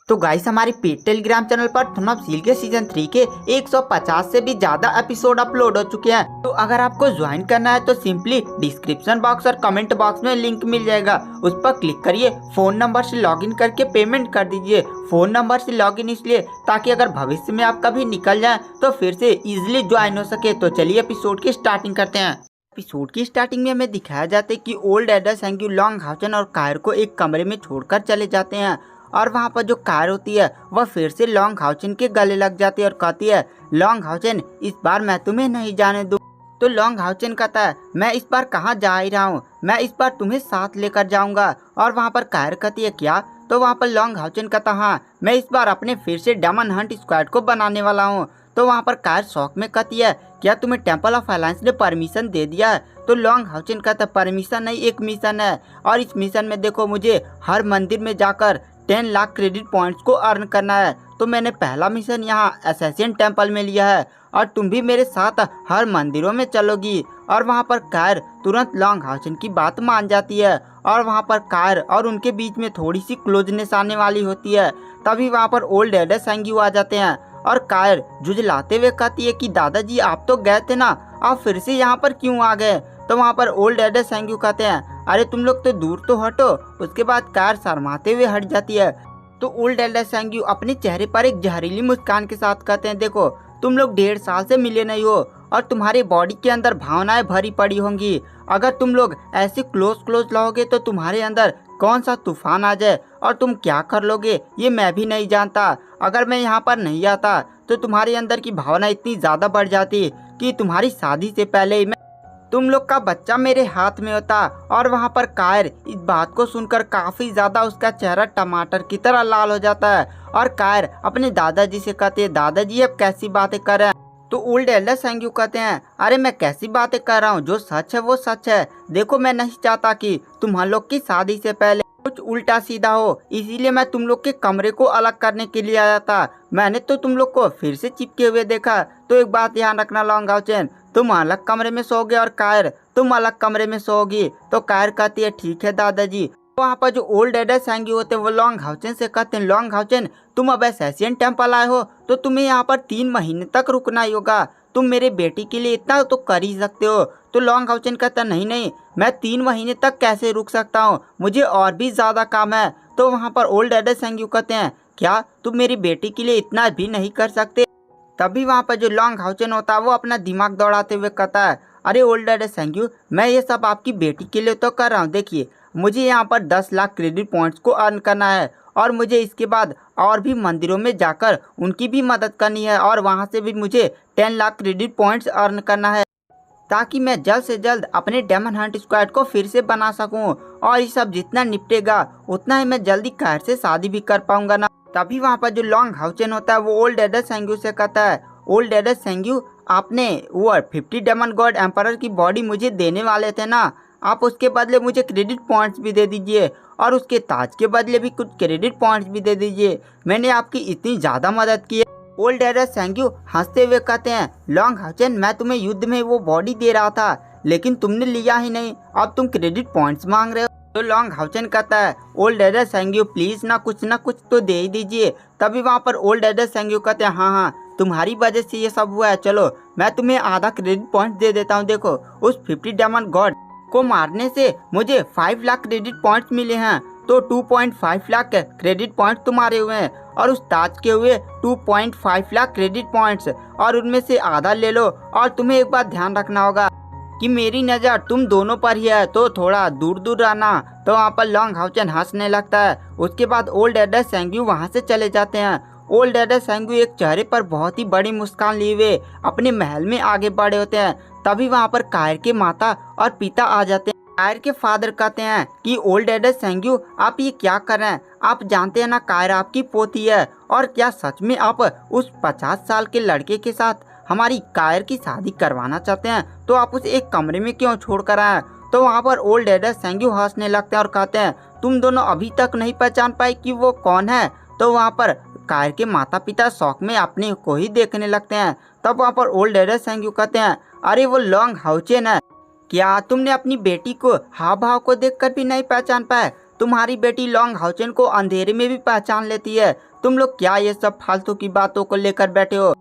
तो गाइस हमारे paid Telegram channel पर थनॉफ सील के सीजन 3 के 150 से भी ज्यादा एपिसोड अपलोड हो चुके हैं। तो अगर आपको ज्वाइन करना है तो सिंपली डिस्क्रिप्शन बॉक्स और कमेंट बॉक्स में लिंक मिल जाएगा, उस पर क्लिक करिए। फोन नंबर से लॉगिन करके पेमेंट कर दीजिए। फोन नंबर से लॉगिन इसलिए ताकि अगर भविष्य में आप कभी निकल जाए तो फिर से इजिली ज्वाइन हो सके। तो चलिए एपिसोड की स्टार्टिंग करते हैं। एपिसोड की स्टार्टिंग में हमें दिखाया जाता है कि ओल्ड एडर सेंग्यू लॉन्गहाउसेन और कायर को एक कमरे में छोड़कर चले जाते हैं और वहाँ पर जो कायर होती है वह फिर से लॉन्गहाउसेन के गले लग जाती है और कहती है, लॉन्गहाउसेन इस बार मैं तुम्हें नहीं जाने दूँ। तो लॉन्गहाउसेन कहता है, मैं इस बार कहाँ जा ही रहा हूँ, मैं इस बार तुम्हें साथ लेकर जाऊँगा। और वहाँ पर कायर कहती है, क्या? तो वहाँ पर लॉन्गहाउसेन कहता, हाँ मैं इस बार अपने फिर से डायमंड हंट स्क्वाड को बनाने वाला हूँ। तो वहाँ पर कायर शौक में कहती है, क्या तुम्हें टेम्पल ऑफ अलायंस ने परमिशन दे दिया है? तो लॉन्गहाउसेन कहता, परमिशन नहीं, एक मिशन है और इस मिशन में देखो मुझे हर मंदिर में जाकर 10 लाख क्रेडिट पॉइंट्स को अर्न करना है। तो मैंने पहला मिशन यहाँ असैसिन टेम्पल में लिया है और तुम भी मेरे साथ हर मंदिरों में चलोगी। और वहाँ पर कायर तुरंत लॉन्गहाउसेन की बात मान जाती है और वहाँ पर कायर और उनके बीच में थोड़ी सी क्लोजनेस आने वाली होती है। तभी वहाँ पर ओल्ड एडर सेंग्यू आ जाते हैं और कायर जुझलाते हुए कहती है कि दादाजी आप तो गए थे ना, आप फिर से यहाँ पर क्यों आ गए? तो वहाँ पर ओल्ड एडर सेंग्यू कहते हैं, अरे तुम लोग तो दूर तो हटो। उसके बाद कायर शर्माते हुए हट जाती है। तो ओल्ड एडर सेंग्यू अपने चेहरे पर एक जहरीली मुस्कान के साथ कहते हैं, देखो तुम लोग 1.5 साल से मिले नहीं हो और तुम्हारी बॉडी के अंदर भावनाएं भरी पड़ी होंगी। अगर तुम लोग ऐसे क्लोज रहोगे तो तुम्हारे अंदर कौन सा तूफान आ जाए और तुम क्या कर लोगे ये मैं भी नहीं जानता। अगर मैं यहाँ पर नहीं आता तो तुम्हारे अंदर की भावना इतनी ज़्यादा बढ़ जाती कि तुम्हारी शादी से पहले ही तुम लोग का बच्चा मेरे हाथ में होता। और वहाँ पर कायर इस बात को सुनकर काफ़ी ज़्यादा उसका चेहरा टमाटर की तरह लाल हो जाता है और कायर अपने दादाजी से कहते हैं, दादाजी अब कैसी बातें कर रहे हैं? तो ओल्ड एल्डर सेंग्यू कहते हैं, अरे मैं कैसी बातें कर रहा हूँ, जो सच है वो सच है। देखो मैं नहीं चाहता कि तुम लोग की शादी से पहले कुछ उल्टा सीधा हो, इसीलिए मैं तुम लोग के कमरे को अलग करने के लिए आया था। मैंने तो तुम लोग को फिर से चिपके हुए देखा। तो एक बात ध्यान रखना लॉन्गहाउसेन, तुम अलग कमरे में सोओगे और कायर तुम अलग कमरे में सोओगी। तो कायर कहती है, ठीक है दादाजी। वहाँ पर जो ओल्ड एडर सेंग्यू होते हैं वो लॉन्गहाउसेन से कहते हैं, लॉन्गहाउसेन तुम अब असैसिन टेम्पल आए हो तो तुम्हें यहाँ पर 3 महीने तक रुकना ही होगा। तुम मेरे बेटी के लिए इतना तो कर ही सकते हो। तो लॉन्गहाउसेन कहता, नहीं मैं 3 महीने तक कैसे रुक सकता हूँ, मुझे और भी ज़्यादा काम है। तो वहाँ पर ओल्ड एडर सेंग्यू कहते हैं, क्या तुम मेरी बेटी के लिए इतना भी नहीं कर सकते? तभी वहाँ पर जो लॉन्गहाउसेन होता है वो अपना दिमाग दौड़ाते हुए कहता है, अरे ओल्ड एडर सेंग्यू मैं ये सब आपकी बेटी के लिए तो कर रहा हूँ। देखिए मुझे यहाँ पर 10 लाख क्रेडिट पॉइंट्स को अर्न करना है और मुझे इसके बाद और भी मंदिरों में जाकर उनकी भी मदद करनी है और वहाँ से भी मुझे 10 लाख क्रेडिट पॉइंट्स अर्न करना है ताकि मैं जल्द से जल्द अपने डायमंड हंट स्क्वाड को फिर से बना सकूं। और ये सब जितना निपटेगा उतना ही मैं जल्दी कायर से शादी भी कर पाऊंगा ना। तभी वहाँ पर जो लॉन्गहाउसेन होता है वो ओल्ड एडर सेंग्यू से कहता है, ओल्ड एडर सेंग्यू आपने वो 50 डायमंड गॉड एम्परर की बॉडी मुझे देने वाले थे ना, आप उसके बदले मुझे क्रेडिट पॉइंट्स भी दे दीजिए और उसके ताज के बदले भी कुछ क्रेडिट पॉइंट्स भी दे दीजिए। मैंने आपकी इतनी ज़्यादा मदद की है। ओल्ड एडर सेंग्यू हंसते हुए कहते हैं, लॉन्गहाउसेन मैं तुम्हें युद्ध में वो बॉडी दे रहा था लेकिन तुमने लिया ही नहीं, अब तुम क्रेडिट पॉइंट्स मांग रहे हो। तो लॉन्गहाउसेन कहता है, ओल्ड एडर सेंग्यू प्लीज ना कुछ तो दे ही दीजिए। तभी वहाँ पर ओल्ड एडर सेंग्यू कहते हैं, हाँ तुम्हारी वजह से ये सब हुआ है, चलो मैं तुम्हें आधा क्रेडिट पॉइंट दे देता हूँ। देखो उस 50 डायमंड गॉड को मारने से मुझे 5 लाख क्रेडिट पॉइंट्स मिले हैं, तो 2.5 लाख क्रेडिट पॉइंट तुम्हारे हुए हैं और उस ताज के हुए 2.5 लाख क्रेडिट पॉइंट्स और उनमें से आधा ले लो। और तुम्हें एक बात ध्यान रखना होगा कि मेरी नज़र तुम दोनों पर ही है, तो थोड़ा दूर रहना। तो वहाँ पर लॉन्गहाउसेन हंसने लगता है। उसके बाद ओल्ड एडर सेंग्यू वहाँ से चले जाते हैं। ओल्ड एडर सेंग्यू एक चेहरे पर बहुत ही बड़ी मुस्कान लिए हुए अपने महल में आगे बढ़े होते हैं। तभी वहाँ पर कायर के माता और पिता आ जाते हैं। कायर के फादर कहते हैं कि ओल्ड एडर सेंग्यू आप ये क्या कर रहे हैं, आप जानते हैं ना कायर आपकी पोती है, और क्या सच में आप उस 50 साल के लड़के के साथ हमारी कायर की शादी करवाना चाहते हैं? तो आप उसे एक कमरे में क्यों छोड़ कर आए? तो वहाँ पर ओल्ड एडर सेंग्यू हंसने लगते हैं और कहते हैं, तुम दोनों अभी तक नहीं पहचान पाए कि वो कौन है? तो वहाँ पर कायर के माता पिता शौक में अपने को ही देखने लगते हैं। तब वहाँ पर ओल्ड एडर सेंग्यू कहते हैं, अरे वो लॉन्गहाउसेन है, क्या तुमने अपनी बेटी को हाव भाव को देखकर भी नहीं पहचान पाए? तुम्हारी बेटी लॉन्ग हाउचेन को अंधेरे में भी पहचान लेती है। तुम लोग क्या ये सब फालतू की बातों को लेकर बैठे हो।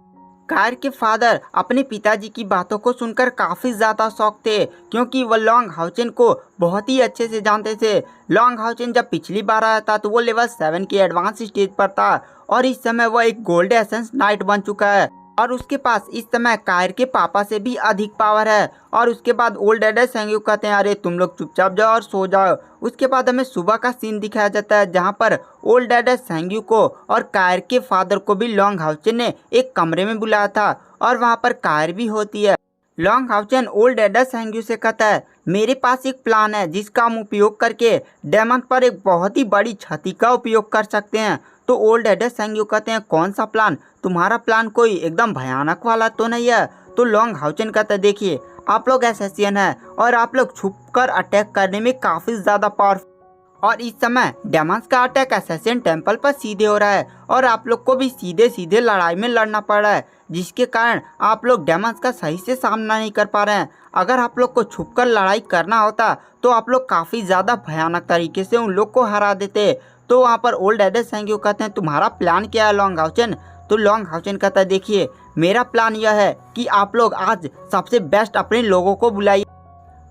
कायर के फादर अपने पिताजी की बातों को सुनकर काफ़ी ज़्यादा शौक थे, क्योंकि वह लॉन्ग हाउचेन को बहुत ही अच्छे से जानते थे। लॉन्ग हाउचेन जब पिछली बार आया था तो वो लेवल 7 के एडवांस स्टेज पर था और इस समय वह एक गोल्ड एसेंस नाइट बन चुका है और उसके पास इस समय कायर के पापा से भी अधिक पावर है। और उसके बाद ओल्ड डैड सेंग्यू कहते हैं अरे तुम लोग चुपचाप जाओ और सो जाओ। उसके बाद हमें सुबह का सीन दिखाया जाता है जहां पर ओल्ड डैड सेंग्यू को और कायर के फादर को भी लॉन्ग हाउचेन ने एक कमरे में बुलाया था और वहां पर कायर भी होती है। लॉन्ग हाउचेन ओल्ड डैड सेंग्यू से कहता है मेरे पास एक प्लान है जिसका हम उपयोग करके डेमन पर एक बहुत ही बड़ी क्षति का उपयोग कर सकते हैं। तो ओल्ड डैड सेंग्यू कहते हैं कौन सा प्लान, तुम्हारा प्लान कोई एकदम भयानक वाला तो नहीं है। तो लॉन्ग हाउचेन कहता है देखिए आप लोग एसेसियन है और आप लोग छुपकर अटैक करने में काफ़ी ज़्यादा पावरफुल और इस समय डेमन्स का अटैक एसेसियन टेम्पल पर सीधे हो रहा है और आप लोग को भी सीधे सीधे लड़ाई में लड़ना पड़ रहा है, जिसके कारण आप लोग डेमन्स का सही से सामना नहीं कर पा रहे हैं। अगर आप लोग को छुपकर लड़ाई करना होता तो आप लोग काफ़ी ज़्यादा भयानक तरीके से उन लोग को हरा देते। तो वहाँ पर ओल्ड डैड सेंग्यू कहते हैं तुम्हारा प्लान क्या है लॉन्ग हाउचेन। तो लॉन्ग हाउचेन कहता है देखिए मेरा प्लान यह है कि आप लोग आज सबसे बेस्ट अपने लोगों को बुलाइए।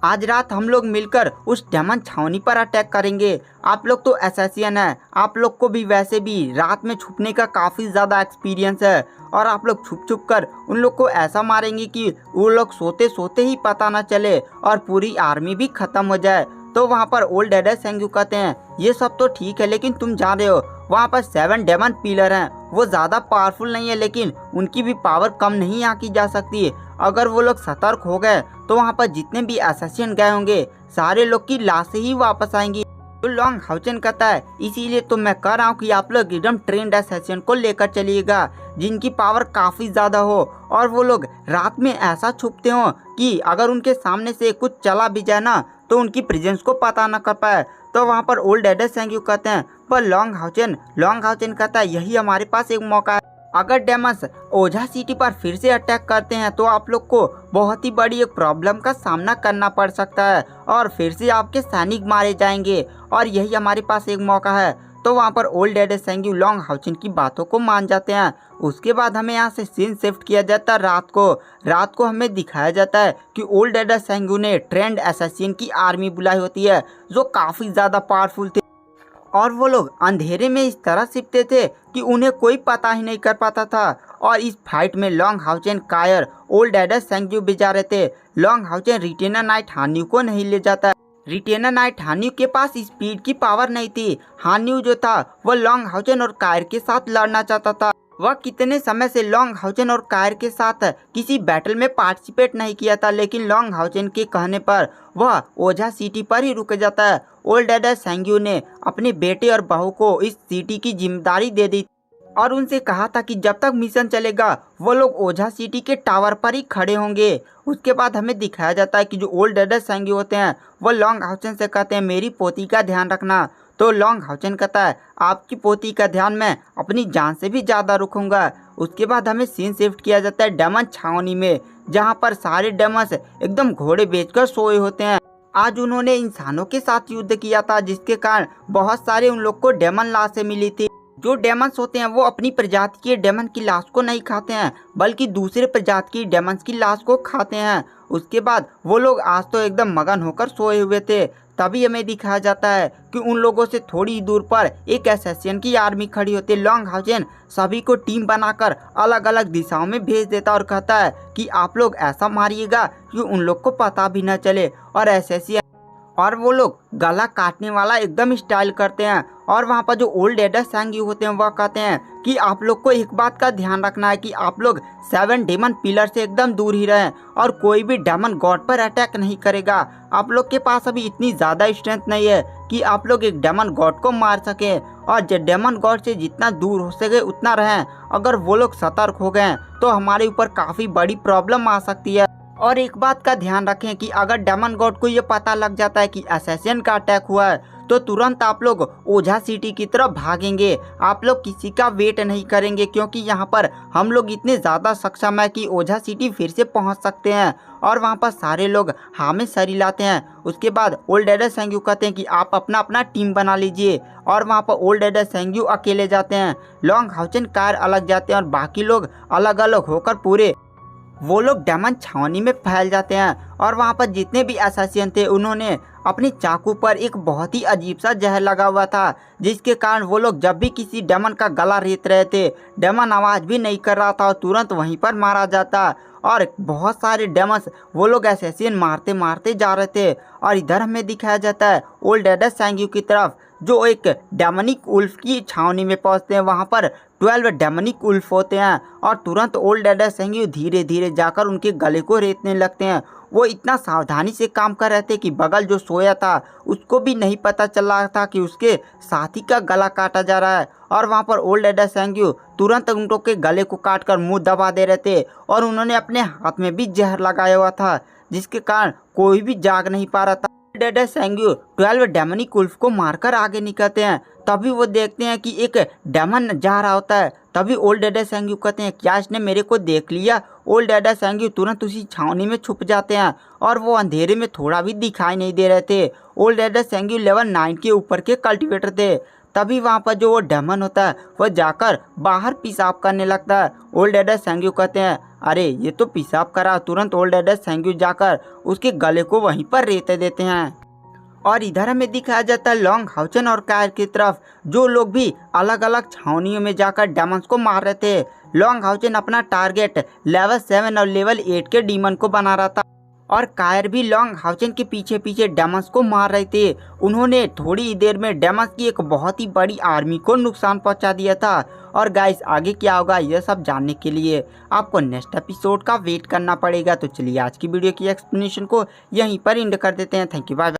आज रात हम लोग मिलकर उस डेमन छावनी पर अटैक करेंगे। आप लोग तो एसेसियन है, आप लोग को भी वैसे भी रात में छुपने का काफ़ी ज़्यादा एक्सपीरियंस है और आप लोग छुप छुप कर उन लोग को ऐसा मारेंगे कि वो लोग सोते सोते ही पता न चले और पूरी आर्मी भी ख़त्म हो जाए। तो वहाँ पर ओल्ड डैड सेंग्यू कहते हैं ये सब तो ठीक है लेकिन तुम जान रहे हो वहाँ पर 7 डेमन पिलर हैं, वो ज़्यादा पावरफुल नहीं है लेकिन उनकी भी पावर कम नहीं आंकी जा सकती। अगर वो लोग सतर्क हो गए तो वहाँ पर जितने भी एसेसियन गए होंगे सारे लोग की लाशें ही वापस आएंगी। तो लॉन्ग हाउचेन कहता है इसीलिए तो मैं कह रहा हूँ कि आप लोग एकदम ट्रेंड एसेसियन को लेकर चलिएगा जिनकी पावर काफ़ी ज़्यादा हो और वो लोग रात में ऐसा छुपते हो कि अगर उनके सामने से कुछ चला भी जाए ना तो उनकी प्रेजेंस को पता न कर पाए। तो वहाँ पर ओल्ड डैड सेंग्यू कहते हैं पर लॉन्ग हाउचेन कहता है यही हमारे पास एक मौका है। अगर डेमन्स ओझा सिटी पर फिर से अटैक करते हैं तो आप लोग को बहुत ही बड़ी एक प्रॉब्लम का सामना करना पड़ सकता है और फिर से आपके सैनिक मारे जाएंगे और यही हमारे पास एक मौका है। तो वहाँ पर ओल्ड डैड सेंग्यू लॉन्ग हाउचेन की बातों को मान जाते हैं। उसके बाद हमें यहाँ से सीन शिफ्ट किया जाता है रात को हमें दिखाया जाता है कि ओल्ड डैड सेंग्यू ने ट्रेंड एसेसियन की आर्मी बुलाई होती है जो काफ़ी ज़्यादा पावरफुल थी और वो लोग अंधेरे में इस तरह छिपते थे कि उन्हें कोई पता ही नहीं कर पाता था। और इस फाइट में लॉन्ग हाउचेन कायर ओल्ड डैड सेंग्यू भी जा रहे थे। लॉन्ग हाउचेन रिटेनर नाइट हान्यू को नहीं ले जाता। रिटेनर नाइट हान्यू के पास स्पीड की पावर नहीं थी। हान्यू जो था वह लॉन्ग हाउचेन और कायर के साथ लड़ना चाहता था। वह कितने समय से लॉन्ग हाउचेन और कायर के साथ किसी बैटल में पार्टिसिपेट नहीं किया था, लेकिन लॉन्ग हाउचेन के कहने पर वह ओझा सिटी पर ही रुक जाता है। ओल्ड डैड सेंग्यू ने अपने बेटे और बहू को इस सिटी की जिम्मेदारी दे दी और उनसे कहा था कि जब तक मिशन चलेगा वो लोग ओझा सिटी के टावर पर ही खड़े होंगे। उसके बाद हमें दिखाया जाता है कि जो ओल्ड डैड सेंग्यू होते हैं वो लॉन्ग हाउचेन से कहते हैं मेरी पोती का ध्यान रखना। तो लॉन्ग हाउचेन कहता है आपकी पोती का ध्यान मैं अपनी जान से भी ज़्यादा रखूँगा। उसके बाद हमें सीन शिफ्ट किया जाता है डेमन छावनी में जहाँ पर सारे डेमन्स एकदम घोड़े बेचकर सोए होते हैं। आज उन्होंने इंसानों के साथ युद्ध किया था जिसके कारण बहुत सारे उन लोग को डेमन लाशें मिली थी। जो डेमन्स होते हैं वो अपनी प्रजाति के डेमन की लाश को नहीं खाते हैं बल्कि दूसरे प्रजाति की डेमन्स की लाश को खाते हैं। उसके बाद वो लोग आज तो एकदम मगन होकर सोए हुए थे। तभी हमें दिखाया जाता है कि उन लोगों से थोड़ी दूर पर एक एसेसियन की आर्मी खड़ी होती है। लॉन्ग हाउचेन सभी को टीम बनाकर अलग अलग दिशाओं में भेज देता और कहता है कि आप लोग ऐसा मारिएगा कि उन लोग को पता भी न चले। और वो लोग गला काटने वाला एकदम स्टाइल करते हैं। और वहाँ पर जो ओल्ड डैड सेंग्यू होते हैं वह कहते हैं कि आप लोग को एक बात का ध्यान रखना है कि आप लोग 7 डेमन पिलर से एकदम दूर ही रहें और कोई भी डेमन गॉड पर अटैक नहीं करेगा। आप लोग के पास अभी इतनी ज़्यादा स्ट्रेंथ नहीं है कि आप लोग एक डेमन गॉड को मार सकें और डेमन गॉड से जितना दूर हो सके उतना रहें। अगर वो लोग सतर्क हो गए तो हमारे ऊपर काफ़ी बड़ी प्रॉब्लम आ सकती है। और एक बात का ध्यान रखें कि अगर डेमन गॉड को ये पता लग जाता है कि एसेसियन का अटैक हुआ है तो तुरंत आप लोग ओझा सिटी की तरफ भागेंगे। आप लोग किसी का वेट नहीं करेंगे, क्योंकि यहाँ पर हम लोग इतने ज़्यादा सक्षम है कि ओझा सिटी फिर से पहुँच सकते हैं। और वहाँ पर सारे लोग हाँ में सरी लाते हैं। उसके बाद ओल्ड एडर सेंग्यू कहते हैं कि आप अपना अपना टीम बना लीजिए, और वहाँ पर ओल्ड एडर सेंग्यू अकेले जाते हैं, लॉन्ग हाउचन कार अलग जाते हैं और बाकी लोग अलग अलग होकर पूरे वो लोग डेमन छावनी में फैल जाते हैं। और वहाँ पर जितने भी असैसिन थे उन्होंने अपनी चाकू पर एक बहुत ही अजीब सा जहर लगा हुआ था, जिसके कारण वो लोग जब भी किसी डेमन का गला रेत रहे थे, डेमन आवाज़ भी नहीं कर रहा था और तुरंत वहीं पर मारा जाता। और बहुत सारे डेमन्स वो लोग असैसिन मारते मारते जा रहे थे। और इधर हमें दिखाया जाता है ओल्ड एडर सेंग्यू की तरफ, जो एक डेमनिक उल्फ की छावनी में पहुंचते हैं। वहां पर 12 डेमनिक उल्फ होते हैं और तुरंत ओल्ड एडर सेंग्यू धीरे धीरे जाकर उनके गले को रेतने लगते हैं। वो इतना सावधानी से काम कर रहे थे कि बगल जो सोया था उसको भी नहीं पता चल रहा था कि उसके साथी का गला काटा जा रहा है। और वहाँ पर ओल्ड एडर सेंग्यू तुरंत उन लोग के गले को काटकर मुंह दबा दे रहे थे, और उन्होंने अपने हाथ में भी जहर लगाया हुआ था, जिसके कारण कोई भी जाग नहीं पा रहा था। ओल्ड एडर सेंग्यू 12 डेमनिक उल्फ को मारकर आगे निकलते हैं। तभी वो देखते हैं कि एक डेमन जा रहा होता है। तभी ओल्ड एडर सेंग्यू कहते हैं क्या इसने मेरे को देख लिया। ओल्ड एडर सेंग्यू तुरंत उसी छावनी में छुप जाते हैं और वो अंधेरे में थोड़ा भी दिखाई नहीं दे रहे थे। ओल्ड एडर सेंग्यू लेवल 9 के ऊपर के कल्टिवेटर थे। तभी वहाँ पर जो वो डेमन होता है वह जाकर बाहर पेशाब करने लगता है। ओल्ड एडर सेंग्यू कहते हैं अरे ये तो पेशाब करा। तुरंत ओल्ड एडर सेंग्यू जाकर उसके गले को वहीं पर रेते देते हैं। और इधर हमें दिखाया जाता है लॉन्ग हाउचन और कायर की तरफ, जो लोग भी अलग अलग छावनियों में जाकर डेमन्स को मार रहे थे। लॉन्ग हाउचन अपना टारगेट लेवल 7 और लेवल 8 के डीमन को बना रहा था, और कायर भी लॉन्ग हाउचन के पीछे पीछे डेमन्स को मार रहे थे। उन्होंने थोड़ी ही देर में डेमन्स की एक बहुत ही बड़ी आर्मी को नुकसान पहुंचा दिया था। और गाइस आगे क्या होगा यह सब जानने के लिए आपको नेक्स्ट एपिसोड का वेट करना पड़ेगा। तो चलिए आज की वीडियो की एक्सप्लेनेशन को यहीं पर एंड कर देते हैं। Thank you, bye.